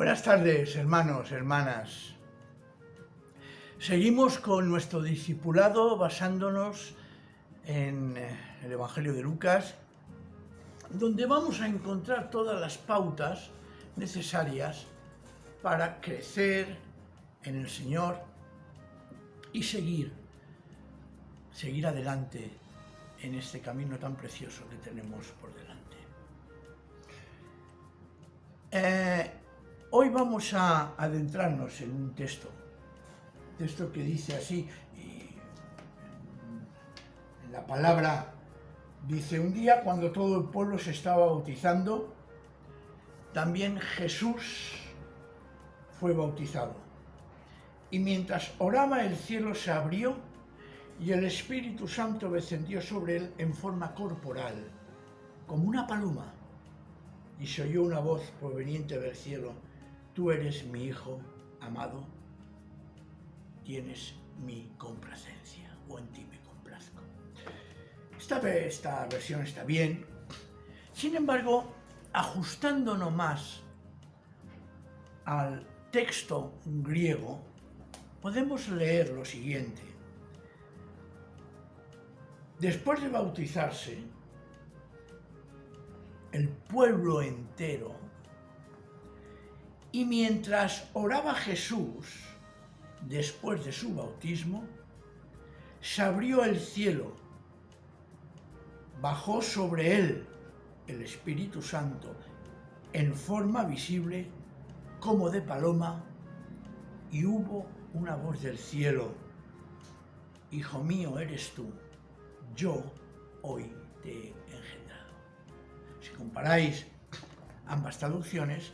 Buenas tardes, hermanos, hermanas. Seguimos con nuestro discipulado basándonos en el Evangelio de Lucas, donde vamos a encontrar todas las pautas necesarias para crecer en el Señor y seguir adelante en este camino tan precioso que tenemos por delante. Hoy vamos a adentrarnos en un texto que dice así, y en la palabra dice: un día cuando todo el pueblo se estaba bautizando, también Jesús fue bautizado. Y mientras oraba, el cielo se abrió y el Espíritu Santo descendió sobre él en forma corporal, como una paloma, y se oyó una voz proveniente del cielo: tú eres mi Hijo amado, tienes mi complacencia, o en ti me complazco. Esta versión está bien. Sin embargo, ajustándonos más al texto griego, podemos leer lo siguiente: después de bautizarse, el pueblo entero, y mientras oraba Jesús, después de su bautismo, se abrió el cielo, bajó sobre él el Espíritu Santo en forma visible como de paloma, y hubo una voz del cielo: Hijo mío eres tú, yo hoy te he engendrado. Si comparáis ambas traducciones,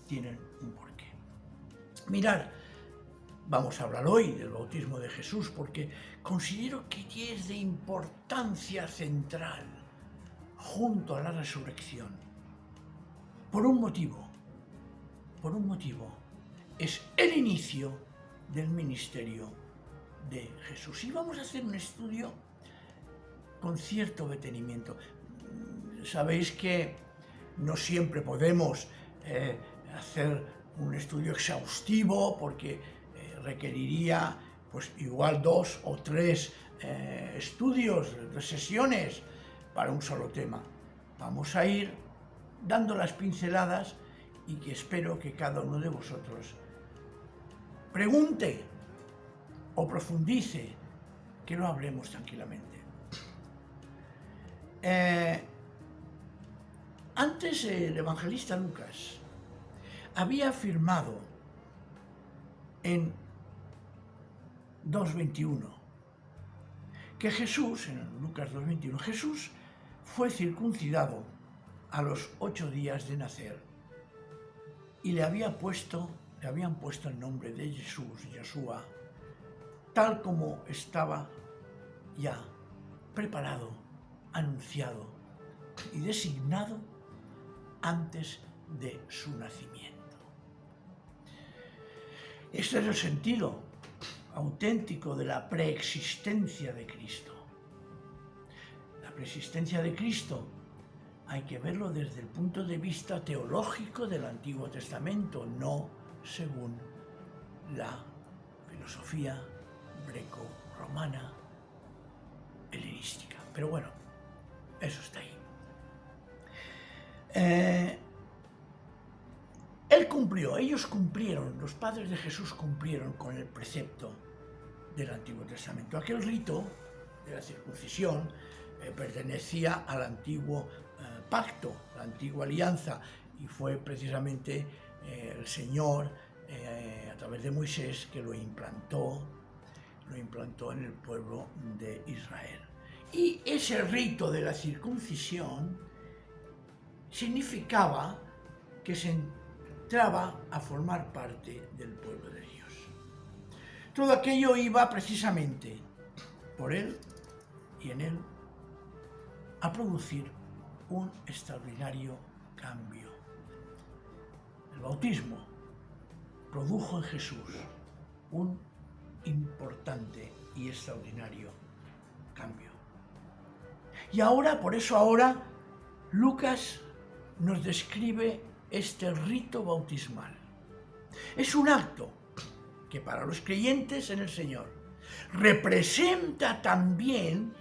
tienen un porqué. Mirad, vamos a hablar hoy del bautismo de Jesús porque considero que es de importancia central junto a la resurrección. Por un motivo, es el inicio del ministerio de Jesús. Y vamos a hacer un estudio con cierto detenimiento. Sabéis que no siempre podemos hacer un estudio exhaustivo porque requeriría pues igual 2 o 3 estudios, sesiones para un solo tema. Vamos a ir dando las pinceladas y que espero que cada uno de vosotros pregunte o profundice, que lo hablemos tranquilamente. Antes el evangelista Lucas había afirmado en 2:21 que Jesús, en Lucas 2:21, Jesús fue circuncidado a los 8 días de nacer y le habían puesto el nombre de Jesús, Yeshua, tal como estaba ya preparado, anunciado y designado antes de su nacimiento. Este es el sentido auténtico de la preexistencia de Cristo. La preexistencia de Cristo hay que verlo desde el punto de vista teológico del Antiguo Testamento, no según la filosofía greco-romana helenística. Pero bueno, eso está ahí. Ellos cumplieron, los padres de Jesús cumplieron con el precepto del Antiguo Testamento. Aquel rito de la circuncisión pertenecía al antiguo pacto, la antigua alianza, y fue precisamente el Señor, a través de Moisés, que lo implantó en el pueblo de Israel. Y ese rito de la circuncisión significaba que se entraba a formar parte del pueblo de Dios. Todo aquello iba precisamente por él y en él a producir un extraordinario cambio. El bautismo produjo en Jesús un importante y extraordinario cambio. Y ahora, por eso ahora, Lucas nos describe este rito bautismal. Es un acto que para los creyentes en el Señor representa también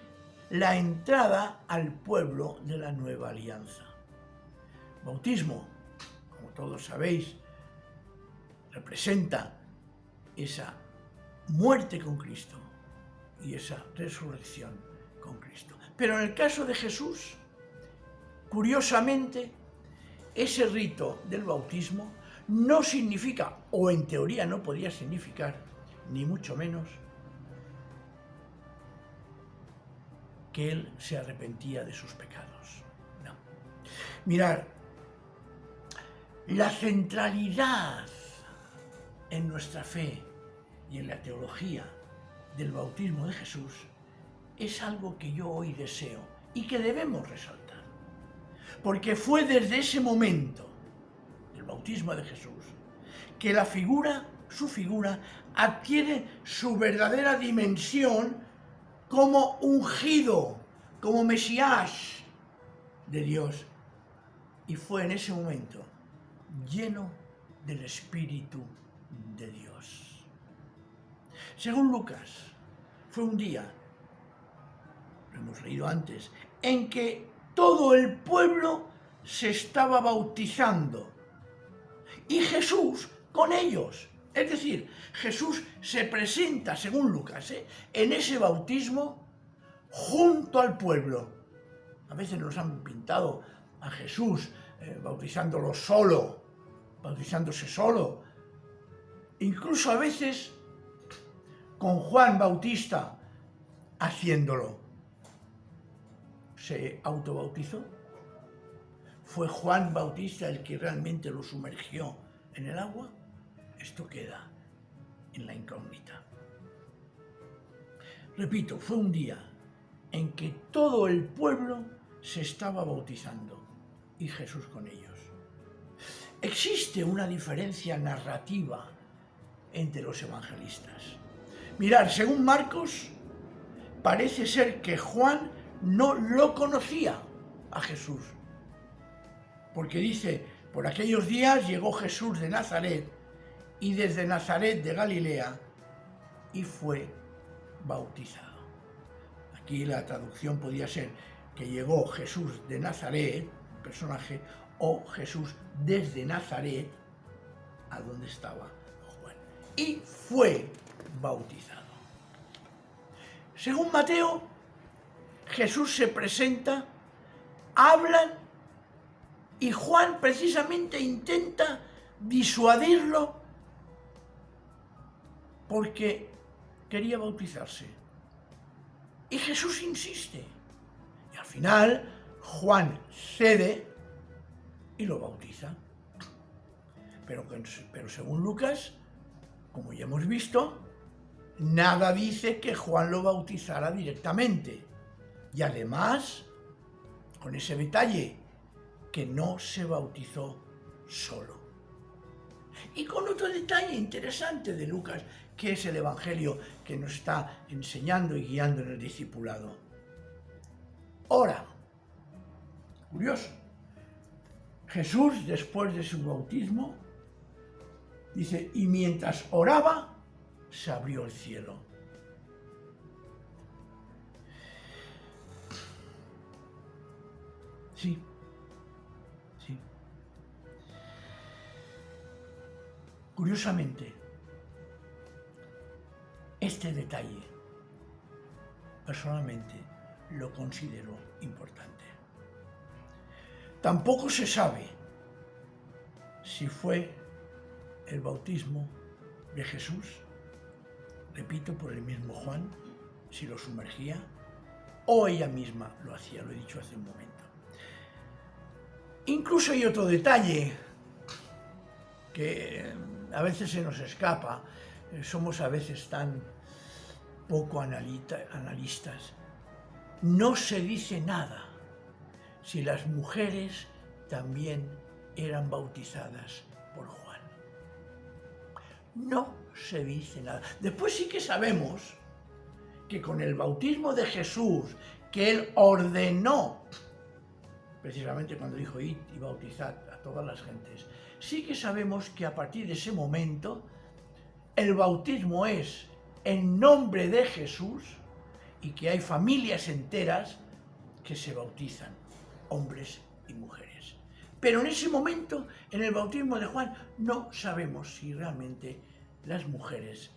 la entrada al pueblo de la nueva alianza. Bautismo, como todos sabéis, representa esa muerte con Cristo y esa resurrección con Cristo. Pero en el caso de Jesús, curiosamente, ese rito del bautismo no significa, o en teoría no podía significar, ni mucho menos, que él se arrepentía de sus pecados. No. Mirad, la centralidad en nuestra fe y en la teología del bautismo de Jesús es algo que yo hoy deseo y que debemos resaltar. Porque fue desde ese momento del bautismo de Jesús que su figura, adquiere su verdadera dimensión como ungido, como Mesías de Dios. Y fue en ese momento lleno del Espíritu de Dios. Según Lucas, fue un día, lo hemos leído antes, en que todo el pueblo se estaba bautizando y Jesús con ellos. Es decir, Jesús se presenta, según Lucas, en ese bautismo junto al pueblo. A veces nos han pintado a Jesús bautizándolo solo, bautizándose solo. Incluso a veces con Juan Bautista haciéndolo. ¿Se autobautizó? ¿Fue Juan Bautista el que realmente lo sumergió en el agua? Esto queda en la incógnita. Repito, fue un día en que todo el pueblo se estaba bautizando y Jesús con ellos. Existe una diferencia narrativa entre los evangelistas. Mirad, según Marcos, parece ser que Juan no lo conocía a Jesús. Porque dice, por aquellos días llegó Jesús de Nazaret y desde Nazaret de Galilea y fue bautizado. Aquí la traducción podía ser que llegó Jesús de Nazaret, personaje, o Jesús desde Nazaret a donde estaba Juan. Y fue bautizado. Según Mateo, Jesús se presenta, hablan y Juan precisamente intenta disuadirlo porque quería bautizarse. Y Jesús insiste. Y al final Juan cede y lo bautiza. Pero según Lucas, como ya hemos visto, nada dice que Juan lo bautizara directamente. Y además, con ese detalle, que no se bautizó solo. Y con otro detalle interesante de Lucas, que es el Evangelio que nos está enseñando y guiando en el discipulado. Ora. Curioso. Jesús, después de su bautismo, dice, y mientras oraba, se abrió el cielo. Sí. Curiosamente, este detalle, personalmente, lo considero importante. Tampoco se sabe si fue el bautismo de Jesús, repito, por el mismo Juan, si lo sumergía, o ella misma lo hacía, lo he dicho hace un momento. Incluso hay otro detalle que a veces se nos escapa, somos a veces tan poco analistas. No se dice nada si las mujeres también eran bautizadas por Juan. No se dice nada. Después sí que sabemos que con el bautismo de Jesús, que él ordenó precisamente cuando dijo id y bautizad a todas las gentes. Sí que sabemos que a partir de ese momento el bautismo es en nombre de Jesús y que hay familias enteras que se bautizan, hombres y mujeres. Pero en ese momento, en el bautismo de Juan, no sabemos si realmente las mujeres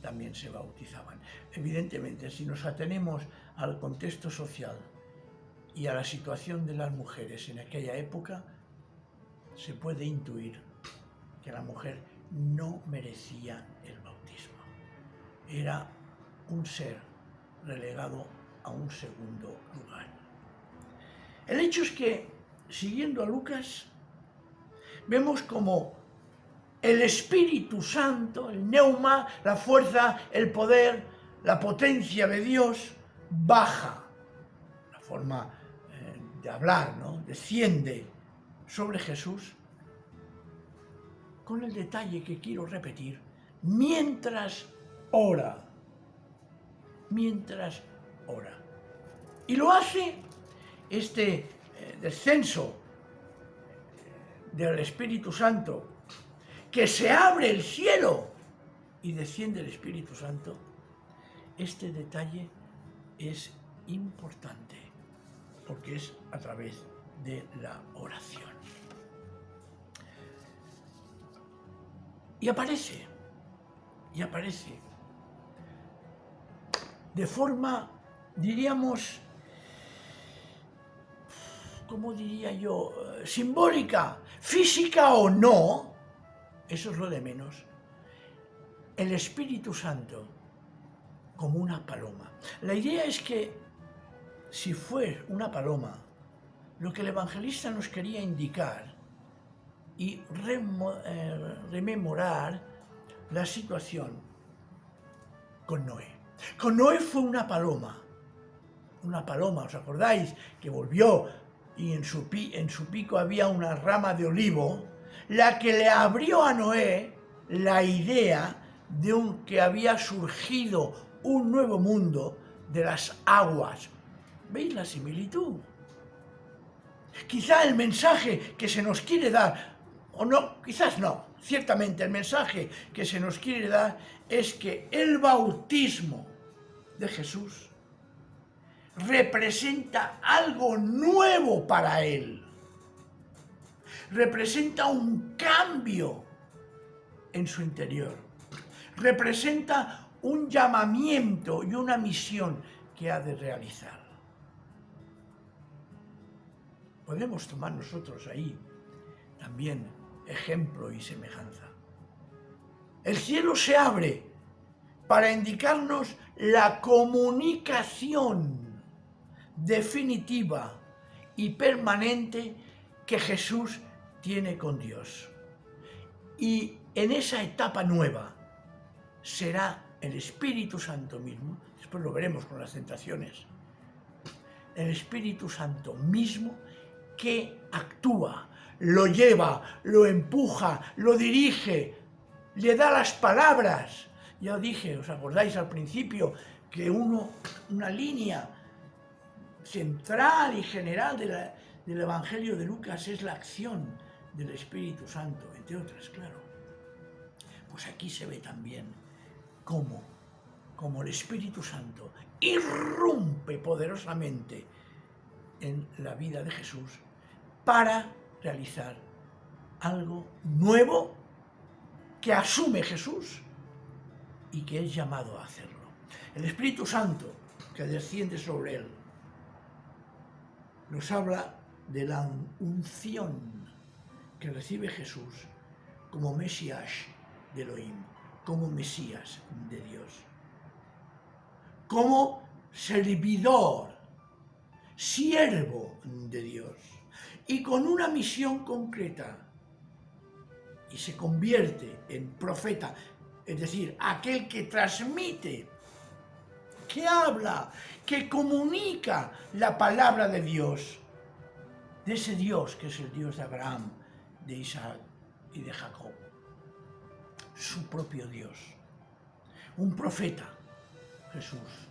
también se bautizaban. Evidentemente, si nos atenemos al contexto social y a la situación de las mujeres en aquella época, se puede intuir que la mujer no merecía el bautismo. Era un ser relegado a un segundo lugar. El hecho es que, siguiendo a Lucas, vemos como el Espíritu Santo, el neuma, la fuerza, el poder, la potencia de Dios, baja. La forma de hablar, ¿no? Desciende sobre Jesús, con el detalle que quiero repetir, mientras ora. Mientras ora. Y lo hace este descenso del Espíritu Santo, que se abre el cielo y desciende el Espíritu Santo. Este detalle es importante porque es a través de la oración. Y aparece de forma, diríamos, ¿cómo diría yo? Simbólica, física o no, eso es lo de menos, el Espíritu Santo como una paloma. La idea es que si fue una paloma, lo que el evangelista nos quería indicar y rememorar la situación con Noé. Con Noé fue una paloma, ¿os acordáis? Que volvió y en su pico había una rama de olivo, la que le abrió a Noé la idea de que había surgido un nuevo mundo de las aguas. ¿Veis la similitud? Quizá el mensaje que se nos quiere dar, o no, quizás no, ciertamente el mensaje que se nos quiere dar es que el bautismo de Jesús representa algo nuevo para él. Representa un cambio en su interior. Representa un llamamiento y una misión que ha de realizar. Podemos tomar nosotros ahí también ejemplo y semejanza. El cielo se abre para indicarnos la comunicación definitiva y permanente que Jesús tiene con Dios. Y en esa etapa nueva será el Espíritu Santo mismo, después lo veremos con las tentaciones, el Espíritu Santo mismo que actúa, lo lleva, lo empuja, lo dirige, le da las palabras. Ya dije, ¿os acordáis al principio que una línea central y general del Evangelio de Lucas es la acción del Espíritu Santo, entre otras, claro? Pues aquí se ve también cómo el Espíritu Santo irrumpe poderosamente en la vida de Jesús para realizar algo nuevo que asume Jesús y que es llamado a hacerlo. El Espíritu Santo que desciende sobre él nos habla de la unción que recibe Jesús como Mesías de Elohim, como Mesías de Dios, como servidor, siervo de Dios, y con una misión concreta, y se convierte en profeta, es decir, aquel que transmite, que habla, que comunica la palabra de Dios, de ese Dios que es el Dios de Abraham, de Isaac y de Jacob, su propio Dios. Un profeta, Jesús,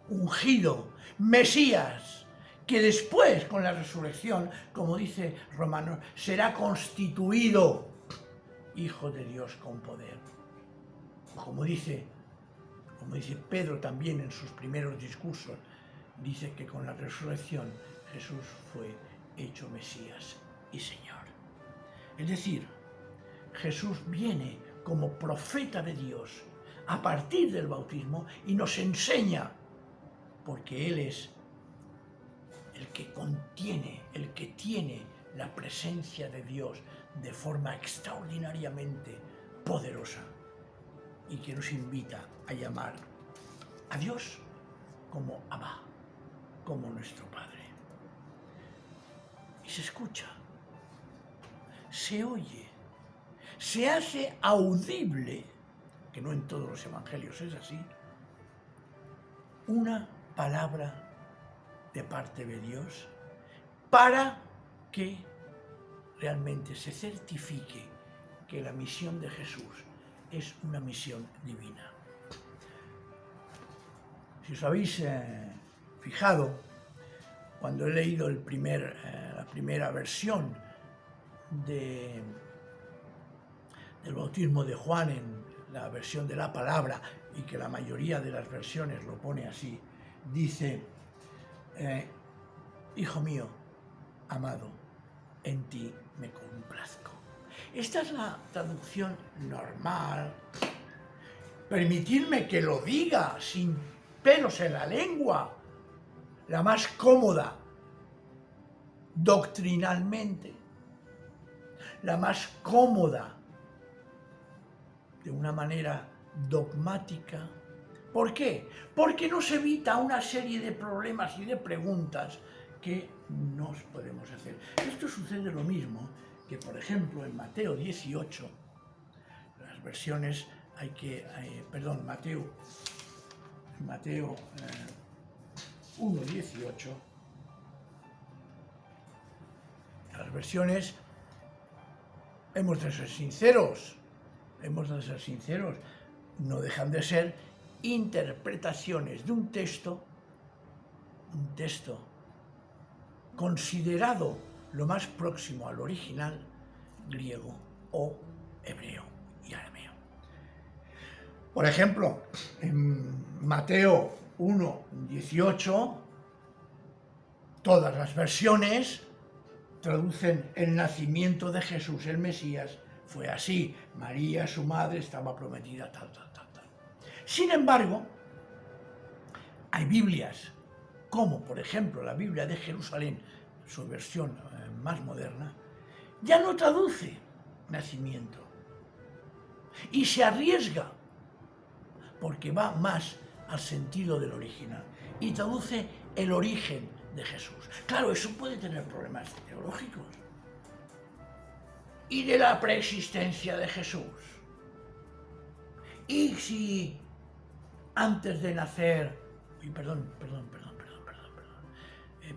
ungido, Mesías, que después, con la resurrección, como dice Romanos, será constituido Hijo de Dios con poder. Como dice Pedro también en sus primeros discursos, dice que con la resurrección Jesús fue hecho Mesías y Señor. Es decir, Jesús viene como profeta de Dios a partir del bautismo y nos enseña, porque Él es el que contiene, el que tiene la presencia de Dios de forma extraordinariamente poderosa y que nos invita a llamar a Dios como Abba, como nuestro Padre. Y se escucha, se oye, se hace audible, que no en todos los evangelios es así, una palabra de parte de Dios para que realmente se certifique que la misión de Jesús es una misión divina. Si os habéis fijado, cuando he leído la primera versión del bautismo de Juan, en la versión de la palabra, y que la mayoría de las versiones lo pone así, dice: Hijo mío, amado, en ti me complazco. Esta es la traducción normal. Permitidme que lo diga sin pelos en la lengua, la más cómoda doctrinalmente, la más cómoda de una manera dogmática. ¿Por qué? Porque nos evita una serie de problemas y de preguntas que nos podemos hacer. Esto sucede lo mismo que, por ejemplo, en Mateo 18, las versiones Mateo 1:18, las versiones, hemos de ser sinceros, no dejan de ser interpretaciones de un texto considerado lo más próximo al original griego o hebreo y arameo. Por ejemplo, en Mateo 1:18, todas las versiones traducen el nacimiento de Jesús, el Mesías, fue así. María, su madre, estaba prometida, tal. Sin embargo, hay Biblias, como por ejemplo la Biblia de Jerusalén, su versión más moderna, ya no traduce nacimiento y se arriesga porque va más al sentido del original y traduce el origen de Jesús. Claro, eso puede tener problemas teológicos y de la preexistencia de Jesús. Y si antes de nacer,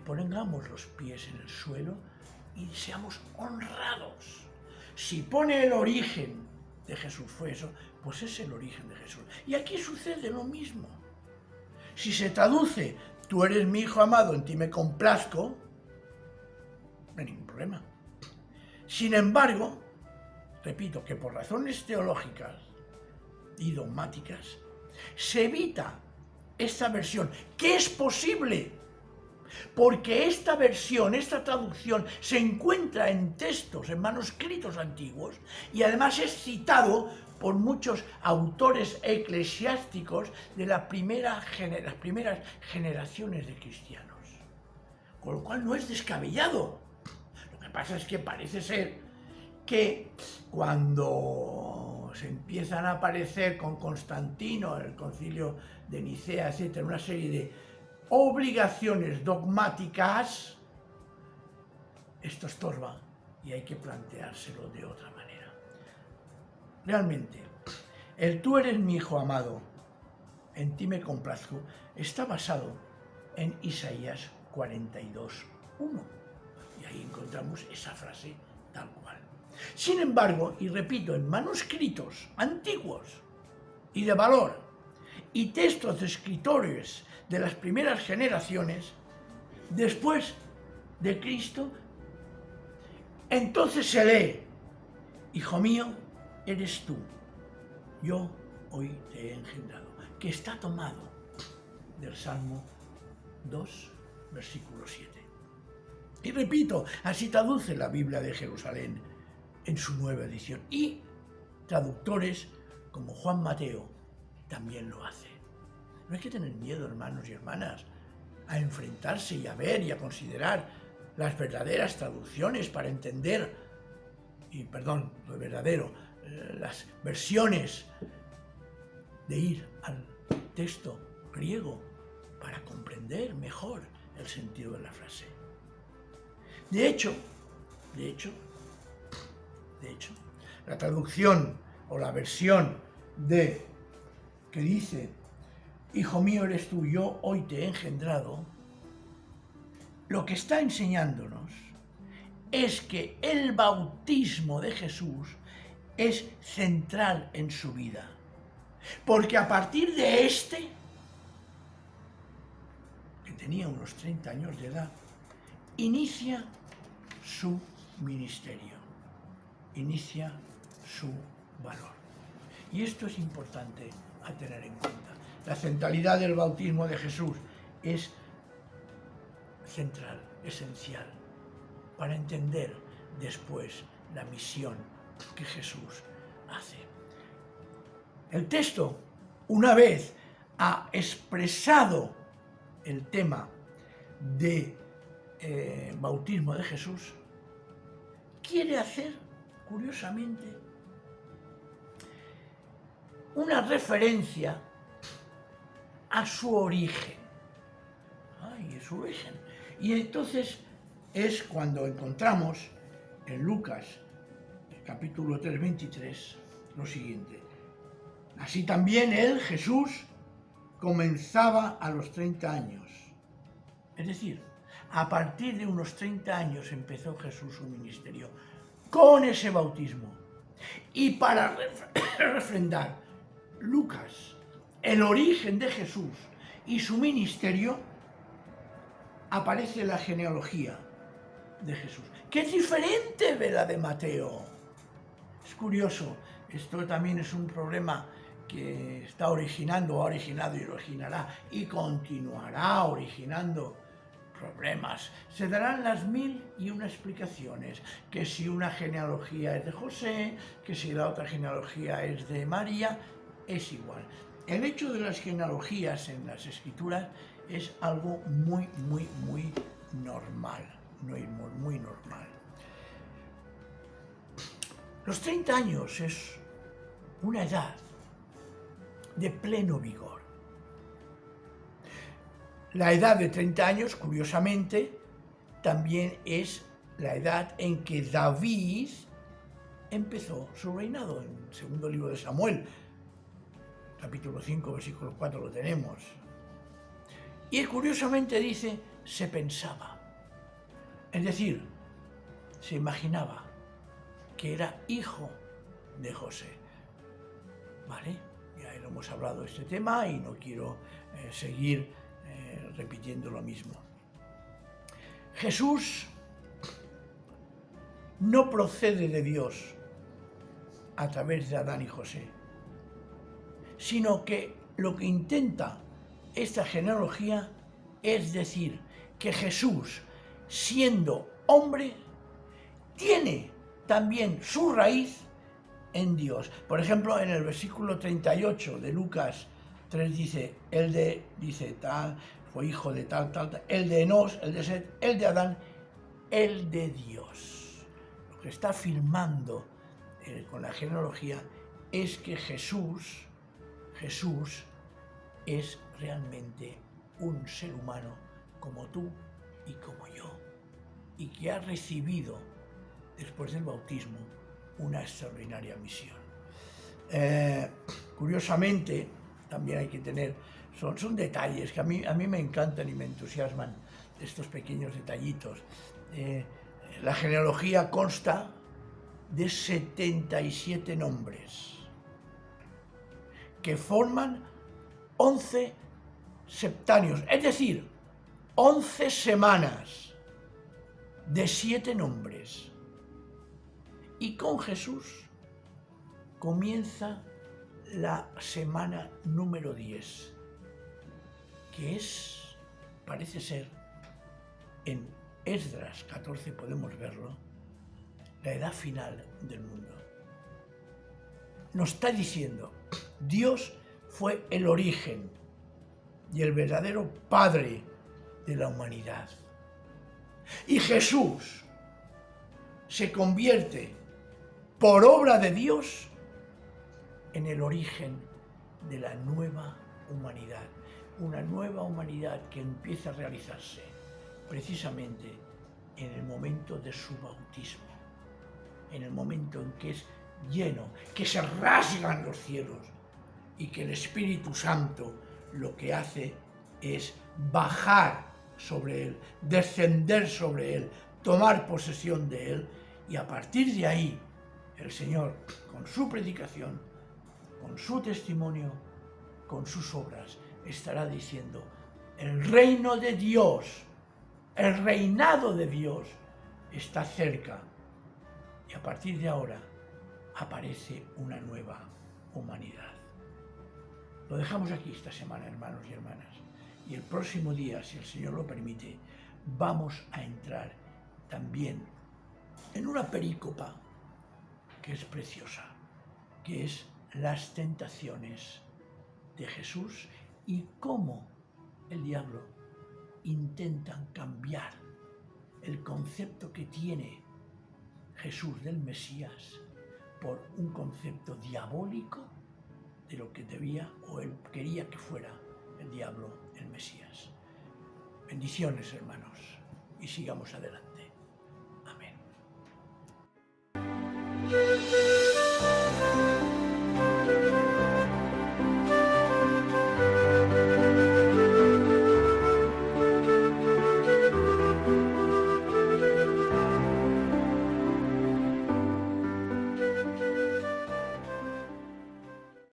pongamos los pies en el suelo y seamos honrados. Si pone el origen de Jesús, fue eso, pues es el origen de Jesús. Y aquí sucede lo mismo. Si se traduce, tú eres mi hijo amado, en ti me complazco, no hay ningún problema. Sin embargo, repito que por razones teológicas y dogmáticas, se evita esta versión, que es posible, porque esta versión, esta traducción, se encuentra en textos, en manuscritos antiguos, y además es citado por muchos autores eclesiásticos de las primeras generaciones de cristianos. Con lo cual no es descabellado. Lo que pasa es que parece ser que cuando se empiezan a aparecer con Constantino, el concilio de Nicea, etc., una serie de obligaciones dogmáticas, esto estorba y hay que planteárselo de otra manera. Realmente, el tú eres mi hijo amado, en ti me complazco, está basado en Isaías 42:1. Y ahí encontramos esa frase tal cual. Sin embargo, y repito, en manuscritos antiguos y de valor, y textos de escritores de las primeras generaciones, después de Cristo, entonces se lee: Hijo mío, eres tú, yo hoy te he engendrado, que está tomado del Salmo 2, versículo 7. Y repito, así traduce la Biblia de Jerusalén en su nueva edición. Y traductores como Juan Mateo también lo hace. No hay que tener miedo, hermanos y hermanas, a enfrentarse y a ver y a considerar las verdaderas traducciones para entender, lo verdadero, las versiones, de ir al texto griego para comprender mejor el sentido de la frase. De hecho, la traducción o la versión que dice: Hijo mío eres tú, yo hoy te he engendrado, lo que está enseñándonos es que el bautismo de Jesús es central en su vida. Porque a partir de que tenía unos 30 años de edad, inicia su ministerio, inicia su valor. Y esto es importante a tener en cuenta. La centralidad del bautismo de Jesús es central, esencial, para entender después la misión que Jesús hace. El texto, una vez ha expresado el tema de bautismo de Jesús, quiere hacer, curiosamente, una referencia a su origen. Su origen. Y entonces es cuando encontramos en Lucas, capítulo 3, 23, lo siguiente: así también él, Jesús, comenzaba a los 30 años. Es decir, a partir de unos 30 años empezó Jesús su ministerio con ese bautismo. Y para refrendar Lucas el origen de Jesús y su ministerio, aparece la genealogía de Jesús, que es diferente de la de Mateo. Es curioso, esto también es un problema que está originando, ha originado y originará y continuará originando problemas. Se darán las 1001 explicaciones, que si una genealogía es de José, que si la otra genealogía es de María, es igual. El hecho de las genealogías en las Escrituras es algo muy normal, muy normal. Los 30 años es una edad de pleno vigor. La edad de 30 años, curiosamente, también es la edad en que David empezó su reinado. En el segundo libro de Samuel, capítulo 5, versículo 4 lo tenemos. Y curiosamente dice: se pensaba. Es decir, se imaginaba que era hijo de José. ¿Vale? Ya hemos hablado de este tema y no quiero seguir repitiendo lo mismo. Jesús no procede de Dios a través de Adán y José, sino que lo que intenta esta genealogía es decir que Jesús, siendo hombre, tiene también su raíz en Dios. Por ejemplo, en el versículo 38 de Lucas 3 dice: tal, fue hijo de tal, el de Enos, el de Set, el de Adán, el de Dios. Lo que está afirmando con la genealogía es que Jesús es realmente un ser humano como tú y como yo, y que ha recibido, después del bautismo, una extraordinaria misión. Curiosamente, también hay que tener, son detalles que a mí me encantan y me entusiasman, estos pequeños detallitos. La genealogía consta de 77 nombres que forman 11 septanios, es decir, 11 semanas de 7 nombres. Y con Jesús comienza la semana número 10, que es, parece ser, en Esdras 14 podemos verlo, la edad final del mundo. Nos está diciendo, Dios fue el origen y el verdadero padre de la humanidad. Y Jesús se convierte por obra de Dios en el origen de la nueva humanidad. Una nueva humanidad que empieza a realizarse precisamente en el momento de su bautismo, en el momento en que es lleno, que se rasgan los cielos y que el Espíritu Santo lo que hace es bajar sobre él, descender sobre él, tomar posesión de él, y a partir de ahí el Señor, con su predicación, con su testimonio, con sus obras, estará diciendo: el reino de Dios, el reinado de Dios está cerca. Y a partir de ahora aparece una nueva humanidad. Lo dejamos aquí esta semana, hermanos y hermanas. Y el próximo día, si el Señor lo permite, vamos a entrar también en una perícopa que es preciosa, que es las tentaciones de Jesús y cómo el diablo intenta cambiar el concepto que tiene Jesús del Mesías por un concepto diabólico de lo que debía o él quería que fuera el diablo el Mesías. Bendiciones, hermanos, y sigamos adelante.